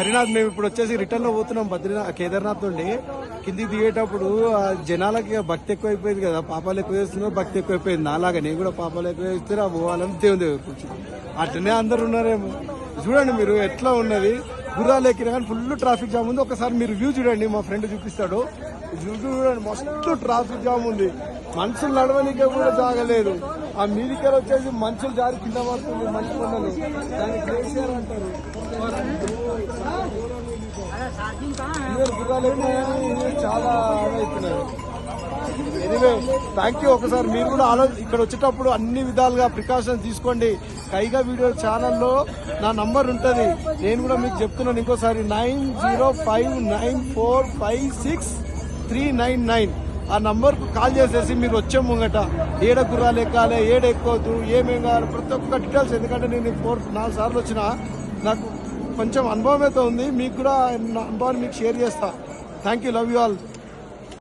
హరినాథ్ మేము ఇప్పుడు వచ్చేసి రిటర్న్ లో పోతున్నాం కేదార్నాథ్ నుండి. కిందికి దిగేటప్పుడు జనాలకి భక్తి ఎక్కువైపోయింది కదా, పాపాలు ఎక్కువ చేస్తున్నారు, భక్తి ఎక్కువైపోయింది. నాలాగా నేను కూడా పాపాలు ఎక్కువ చేస్తే పోవాలని దేవుని దగ్గర కూర్చుని అట్లనే అందరు ఉన్నారేమో. చూడండి మీరు ఎట్లా ఉన్నది, గుర్రాలు ఎక్కినా కానీ ఫుల్ ట్రాఫిక్ జామ్ ఉంది. ఒకసారి మీరు వ్యూ చూడండి, మా ఫ్రెండ్ చూపిస్తాడు. చూడండి మస్తు ట్రాఫిక్ జామ్ ఉంది, మనుషులు నడవనికే కూడా జాగలేదు. ఆ మీదికలు వచ్చేసి మనుషులు జారి కింద పడుతుంది, మంచి కొండలు, దాన్ని గ్లేసియర్ అంటారు. గుర్రాలు ఎక్కినా చాలా అవుతున్నాయి. Anyway thank you. ఒకసారి మీరు కూడా ఇక్కడ వచ్చేటప్పుడు అన్ని విధాలుగా ప్రికాషన్స్ తీసుకోండి. కైగా వీడియో ఛానల్లో నా నంబర్ ఉంటుంది, నేను కూడా మీకు చెప్తున్నాను ఇంకోసారి, 9059456399. ఆ నంబర్కు కాల్ చేసేసి మీరు వచ్చే ముంగట ఏడ గుర్రాలు ఎక్కాలి, ఏడ ఎక్కొద్దు, ఏమేం కావాలి ప్రతి ఒక్క డీటెయిల్స్. ఎందుకంటే నేను 4 సార్లు వచ్చిన, నాకు కొంచెం అనుభవం అయితే ఉంది, మీకు కూడా అనుభవాన్ని మీకు షేర్ చేస్తా. Thank you, love you all.